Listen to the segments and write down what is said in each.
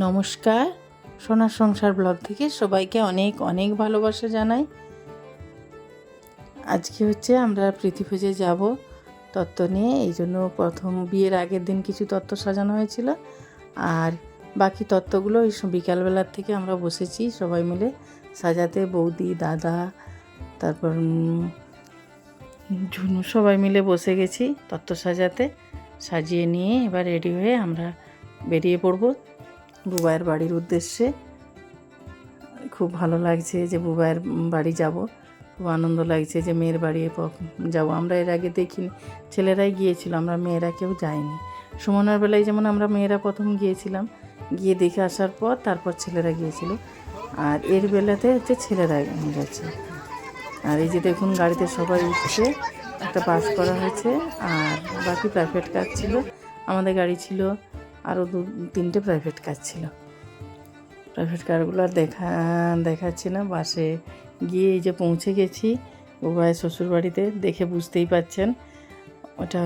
নমস্কার, সোনার সংসার ব্লগ থেকে সবাইকে অনেক অনেক ভালোবাসা জানাই। আজকে আমরা প্রীতিভোজে যাব তত্ত্ব নিয়ে, এই জন্য প্রথম বিয়ের আগের দিন কিছু তত্ত্ব সাজানো হয়েছিল, আর বাকি তত্ত্বগুলো এই বিকালবেলার থেকে আমরা বসেছি সবাই মিলে সাজাতে। বৌদি, দাদা, তারপর ঝুনু সবাই মিলে বসে গেছি তত্ত্ব সাজাতে। সাজিয়ে নিয়ে এবার রেডি হয়ে আমরা বেরিয়ে পড়ব বুবাইয়ের বাড়ির উদ্দেশ্যে। খুব ভালো লাগছে যে বুবাইয়ের বাড়ি যাব, খুব আনন্দ লাগছে যে মেয়ের বাড়ি যাব। আমরা এর আগে দেখিনি, ছেলেরাই গিয়েছিল, আমরা মেয়েরা কেউ যাইনি। সুমনার বেলায় যেমন আমরা মেয়েরা প্রথম গিয়েছিলাম, গিয়ে দেখে আসার পর তারপর ছেলেরা গিয়েছিল, আর এর বেলাতে ছেলেরা গেছে। আর এই যে দেখুন গাড়িতে সবাই উঠছে, একটা বাস করা হয়েছে, আর বাকি প্রাইভেট কার ছিল। আমাদের গাড়ি ছিল, আরও 2-3টে প্রাইভেট কার ছিল। প্রাইভেট কারগুলো আর দেখাচ্ছি না। বাসে গিয়ে এই যে পৌঁছে গেছি বুবাইয়ের শ্বশুরবাড়িতে। দেখে বুঝতেই পাচ্ছেন ওটা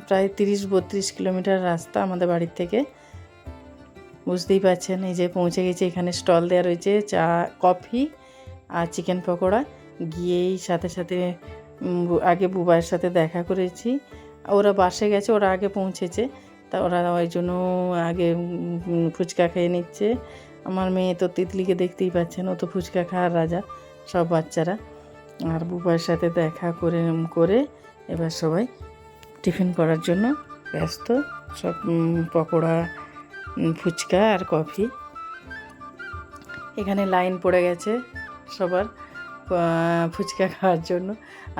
প্রায় 30-32 কিলোমিটার রাস্তা আমাদের বাড়ির থেকে, বুঝতেই পাচ্ছেন। এই যে পৌঁছে গেছি, এখানে স্টল দেওয়া রয়েছে চা, কফি আর চিকেন পকোড়া। গিয়েই সাথে সাথে আগে বুবাইয়ের সাথে দেখা করেছি। ওরা বাসে গেছে, ওরা আগে পৌঁছেছে, তা ওরা ওই জন্য আগে ফুচকা খেয়ে নিচ্ছে। আমার মেয়ে তো তিতলিকে দেখতেই পাচ্ছেন, ও তো ফুচকা খাওয়ার রাজা, সব বাচ্চারা। আর বুবাইয়ের সাথে দেখা করে এবার সবাই টিফিন করার জন্য ব্যস্ত। সব পকোড়া, ফুচকা আর কফি। এখানে লাইন পড়ে গেছে সবার ফুচকা খাওয়ার জন্য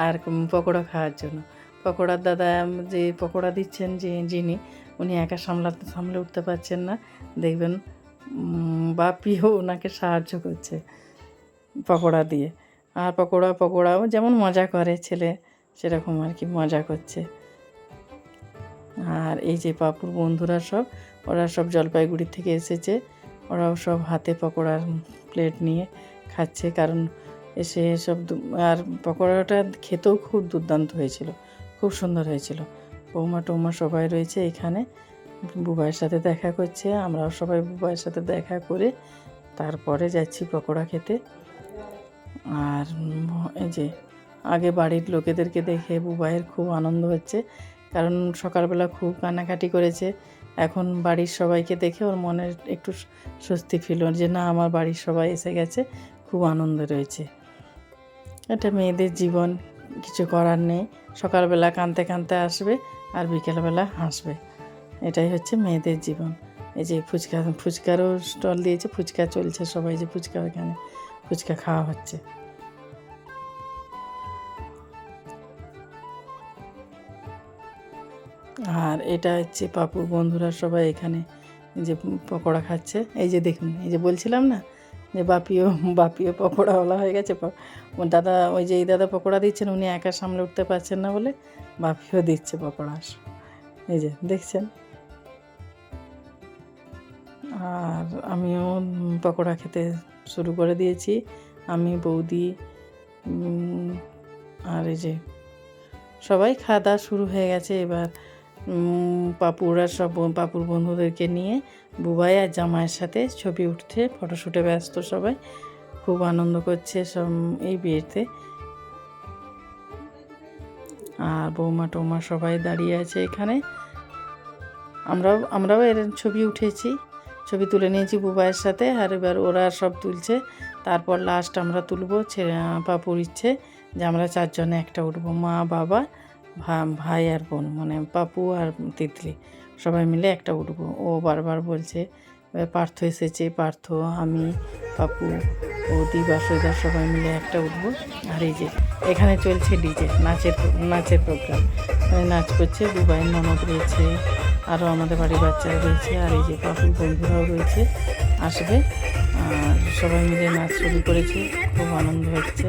আর পকোড়া খাওয়ার জন্য। পকোড়ার দাদা যে পকোড়া দিচ্ছেন, যিনি উনি একা সামলে উঠতে পারছেন না, দেখবেন বাপিও ওনাকে সাহায্য করছে পকোড়া দিয়ে। আর পকোড়াও যেমন মজা করে ছেলে, সেরকম আর কি মজা করছে। আর এই যে পাপুর বন্ধুরা ওরা সব জলপাইগুড়ি থেকে এসেছে, ওরাও সব হাতে পকোড়ার প্লেট নিয়ে খাচ্ছে, কারণ এসে সব। আর পকোড়াটা খেতেও খুব দুর্দান্ত হয়েছিল, খুব সুন্দর হয়েছিল। বৌমা টৌমা সবাই রয়েছে এখানে, বুবাইয়ের সাথে দেখা করছে। আমরাও সবাই বুবাইয়ের সাথে দেখা করে তারপরে যাচ্ছি পকোড়া খেতে। আর এই যে আগে বাড়ির লোকেদেরকে দেখে বুবাইয়ের খুব আনন্দ হচ্ছে, কারণ সকালবেলা খুব কান্নাকাটি করেছে। এখন বাড়ির সবাইকে দেখে ওর মনের একটু স্বস্তি ফিল, যে না আমার বাড়ির সবাই এসে গেছে, খুব আনন্দ রয়েছে। এটা মেয়েদের জীবন, কিছু করার নেই। সকালবেলা কাঁদতে কাঁদতে আসবে আর বিকেলবেলা হাসবে, এটাই মেয়েদের জীবন। এই যে ফুচকারও স্টল দিয়েছে, ফুচকা চলছে, সবাই যে ফুচকা, ওখানে ফুচকা খাওয়া হচ্ছে। আর এটা পাপুর বন্ধুরা সবাই এখানে যে পকোড়া খাচ্ছে। এই যে দেখুন, এই যে বলছিলাম না যে বাপিও পকোড়াওয়ালা হয়ে গেছে। দাদা, ওই যে এই দাদা পকোড়া দিচ্ছেন, উনি একা সামলে উঠতে পারছেন না বলে বাপিও দিচ্ছে পকোড়া, এই যে দেখছেন। আর আমিও পকোড়া খেতে শুরু করে দিয়েছি, আমি, বৌদি, আর এই যে সবাই খাওয়া দাওয়া শুরু হয়ে গেছে। এবার পাপুর বন্ধুদেরকে নিয়ে বুবাই আর জামাইয়ের সাথে ছবি উঠছে, ফটোশ্যুটে ব্যস্ত সবাই, খুব আনন্দ করছে সব এই বিয়েতে। আর বৌমা টৌমা সবাই দাঁড়িয়ে আছে এখানে। আমরাও এর ছবি উঠেছি, ছবি তুলে নিয়েছি বুবাইয়ের সাথে। আর এবার ওরা সব তুলছে, তারপর লাস্ট আমরা তুলবো। পাপুর ইচ্ছে যে আমরা 4 জনে একটা উঠবো, মা, বাবা, ভাই আর বোন, মানে পাপু আর তিতলি সবাই মিলে একটা উঠবো। ও বারবার বলছে। পার্থ এসেছে, পার্থ, আমি, পাপু, বৌদি, বাসুদা সবাই মিলে একটা উঠবো। আর এই যে এখানে চলছে ডিজে, নাচের প্রোগ্রাম, মানে নাচ করছে। বুবাইয়ের ননদ রয়েছে, আরও আমাদের বাড়ির বাচ্চারা রয়েছে, আর এই যে পাপুর বন্ধুরাও রয়েছে, আসবে। আর সবাই মিলে নাচ শুরু করেছে, খুব আনন্দ হচ্ছে।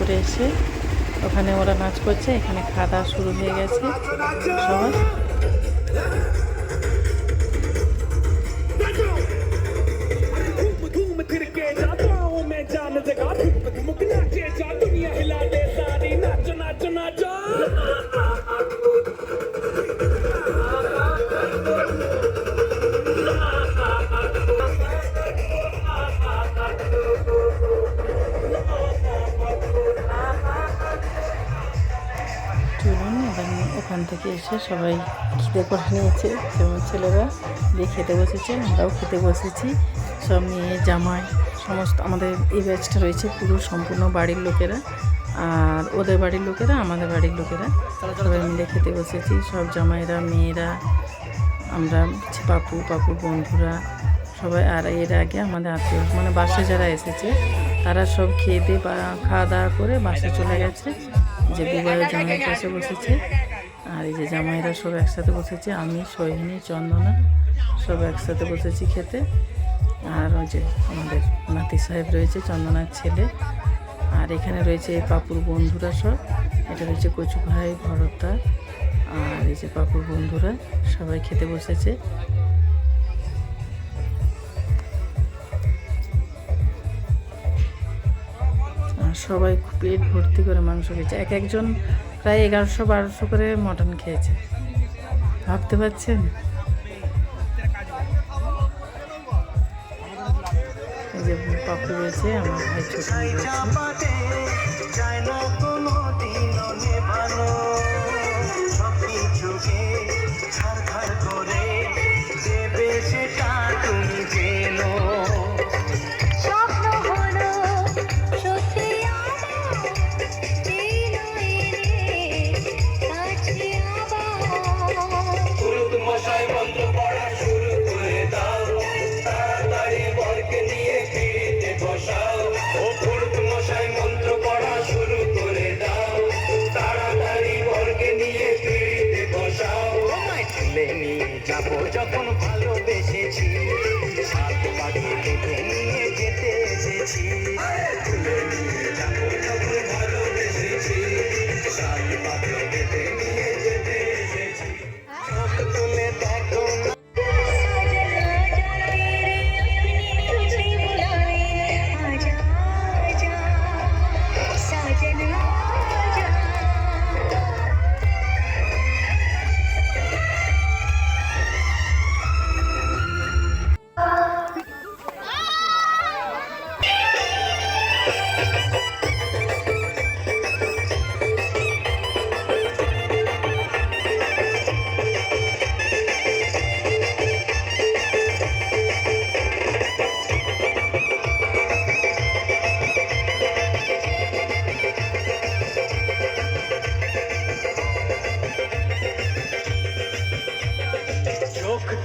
করে এসে ওখানে ওরা নাচ করছে, এখানে খাওয়া দাওয়া শুরু হয়ে গেছে সবার। চলুন এবার ওখান থেকে এসে সবাই খিদে করে নিয়েছে, যেমন ছেলেরা দিয়ে খেতে বসেছে, আমরাও খেতে বসেছি। সব মেয়ে জামাই সমস্ত আমাদের এই ব্যাচটা রয়েছে পুরো সম্পূর্ণ বাড়ির লোকেরা, আর ওদের বাড়ির লোকেরা, আমাদের বাড়ির লোকেরা সবাই মিলে খেতে বসেছি। সব জামাইরা, মেয়েরা, আমরা পাপুর বন্ধুরা সবাই। আর এর আগে আমাদের আত্মীয় মানে বাসে যারা এসেছে তারা সব খেয়ে দিয়ে বা খাওয়া দাওয়া করে বাসে চলে গেছে। যে বুবাইয়ের জামাই পাশে বসেছে, আর এই যে জামাইরা সব একসাথে বসেছে, আমি, সোহিনী, চন্দনা সব একসাথে বসেছি খেতে। আর ওই যে আমাদের নাতি সাহেব রয়েছে, চন্দনার ছেলে। আর এখানে রয়েছে পাপুর বন্ধুরা সব, এটা রয়েছে কচু ভাই, ভরতদা, আর এই যে পাপুর বন্ধুরা সবাই খেতে বসেছে। আর সবাই পেট ভর্তি করে মাংস খেয়েছে, এক একজন প্রায় 1100-1200 করে মটন খেয়েছে, ভাবতে পারছেন। এই যে পাপু রয়েছে, আমার ভাই ছোট রয়েছে। যাবো যখন ভালোবেসেছি, সাত পাখি দেখে নিয়ে যেতে এসেছি। তুলে নিয়ে যাবো যখন ভালোবেসেছি, সাত পাখি দেখে নিয়ে যেতে এসেছি। চোখ তুলে দেখো না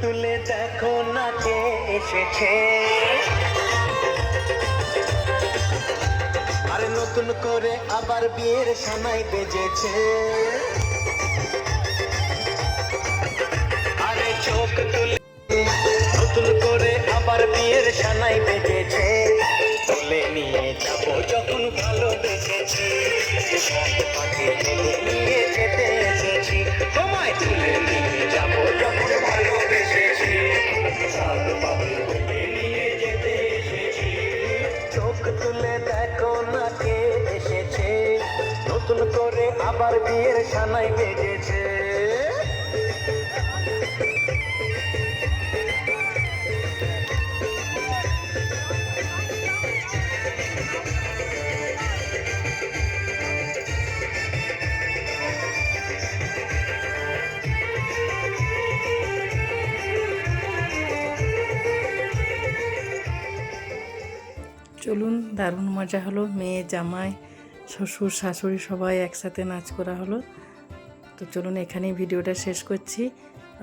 তুলে দেখো না কে এসেছে, আরে নতুন করে আবার বিয়ের সানাই বেজেছে। আরে চোখ তুলে নতুন করে আবার বিয়ের সানাই বেজেছে। তুলে নিয়ে যাবো যখন ভালোবেসেছি, পাখি নিয়ে যেতে এসেছি। তোমায় তুলে নিয়ে যাবো যখন ভালোবেসেছি, নিয়ে যেতে এসেছি। চোখ তুলে দেখো না কে এসেছে, নতুন করে আবার বিয়ের সানাই বেজেছে। চলুন, দারুণ মজা হলো, মেয়ে, জামাই, শ্বশুর, শাশুড়ি সবাই একসাথে নাচ করা হলো। তো চলুন এখানেই ভিডিওটা শেষ করছি।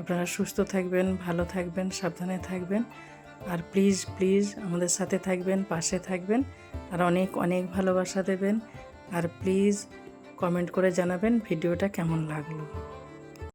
আপনারা সুস্থ থাকবেন, ভালো থাকবেন, সাবধানে থাকবেন, আর প্লিজ প্লিজ আমাদের সাথে থাকবেন, পাশে থাকবেন, আর অনেক অনেক ভালোবাসা দেবেন। আর প্লিজ কমেন্ট করে জানাবেন ভিডিওটা কেমন লাগলো।